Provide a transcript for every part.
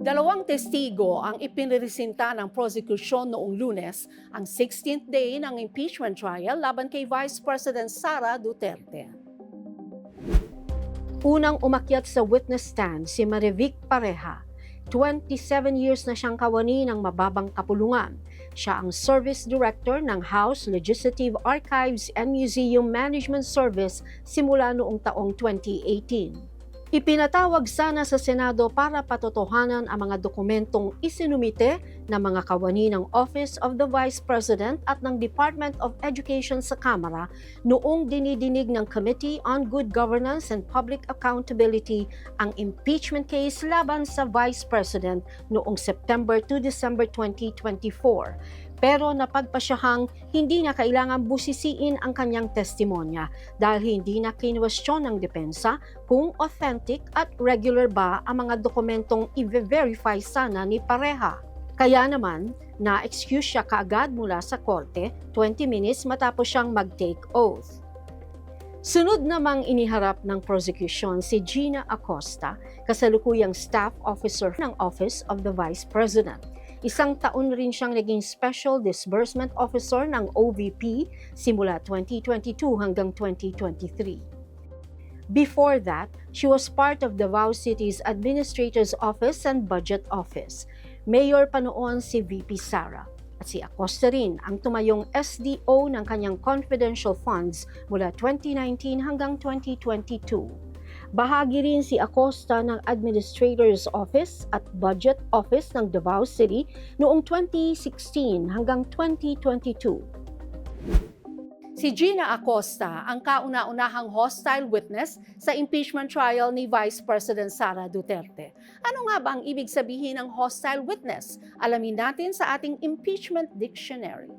Dalawang testigo ang ipinresinta ng prosekusyon noong Lunes, ang 16th day ng impeachment trial laban kay Vice President Sara Duterte. Unang umakyat sa witness stand si Marivic Pareja. 27 years na siyang kawani ng mababang kapulungan. Siya ang Service Director ng House Legislative Archives and Museum Management Service simula noong taong 2018. Ipinatawag sana sa Senado para patotohanan ang mga dokumentong isinumite ng mga kawani ng Office of the Vice President at ng Department of Education sa Kamara noong dinidinig ng Committee on Good Governance and Public Accountability ang impeachment case laban sa Vice President noong September to December 2024. Pero napagpasyahang hindi na kailangang busisiin ang kanyang testimonya dahil hindi na kinwestiyon ng depensa kung authentic at regular ba ang mga dokumentong i-verify sana ni Pareja. Kaya naman, na-excuse siya kaagad mula sa korte 20 minutes matapos siyang mag-take oath. Sunod namang iniharap ng prosecution si Gina Acosta, kasalukuyang staff officer ng Office of the Vice President. Isang taon rin siyang naging Special Disbursement Officer ng OVP simula 2022 hanggang 2023. Before that, she was part of Davao City's Administrator's Office and Budget Office. Mayor pa noon si VP Sara. At si Acosta rin ang tumayong SDO ng kanyang confidential funds mula 2019 hanggang 2022. Bahagi rin si Acosta ng Administrator's Office at Budget Office ng Davao City noong 2016 hanggang 2022. Si Gina Acosta ang kauna-unahang hostile witness sa impeachment trial ni Vice President Sara Duterte. Ano nga ba ang ibig sabihin ng hostile witness? Alamin natin sa ating impeachment dictionary.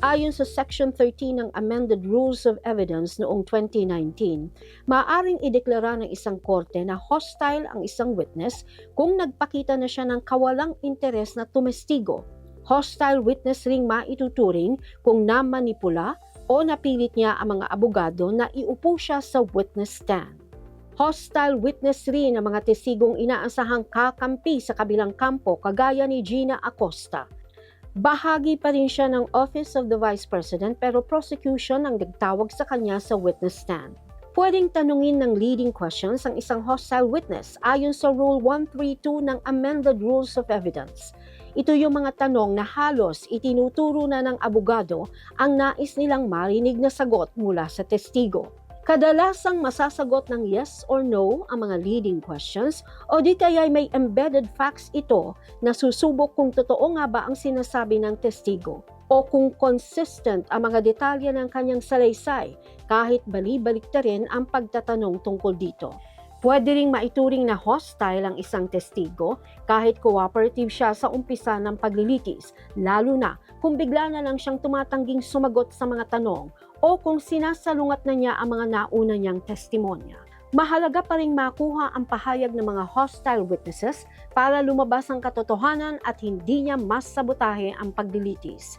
Ayon sa Section 13 ng Amended Rules of Evidence noong 2019, maaaring ideklara ng isang korte na hostile ang isang witness kung nagpakita na siya ng kawalang interes na tumestigo. Hostile witness ring maituturing kung namanipula o napilit niya ang mga abogado na iupo siya sa witness stand. Hostile witness rin ang mga testigong inaasahang kakampi sa kabilang kampo kagaya ni Gina Acosta. Bahagi pa rin siya ng Office of the Vice President pero prosecution ang nagtawag sa kanya sa witness stand. Pwedeng tanungin ng leading questions ang isang hostile witness ayon sa Rule 132 ng Amended Rules of Evidence. Ito yung mga tanong na halos itinuturo na ng abogado ang nais nilang marinig na sagot mula sa testigo. Kadalasang masasagot ng yes or no ang mga leading questions o di kaya may embedded facts ito na susubok kung totoo nga ba ang sinasabi ng testigo o kung consistent ang mga detalye ng kanyang salaysay kahit bali-baliktarin ang pagtatanong tungkol dito. Pwede ring maituring na hostile ang isang testigo kahit cooperative siya sa umpisa ng paglilitis, lalo na kung bigla na lang siyang tumatangging sumagot sa mga tanong o kung sinasalungat na niya ang mga nauna niyang testimonya. Mahalaga pa ring makuha ang pahayag ng mga hostile witnesses para lumabas ang katotohanan at hindi niya mas sabotahe ang paglilitis.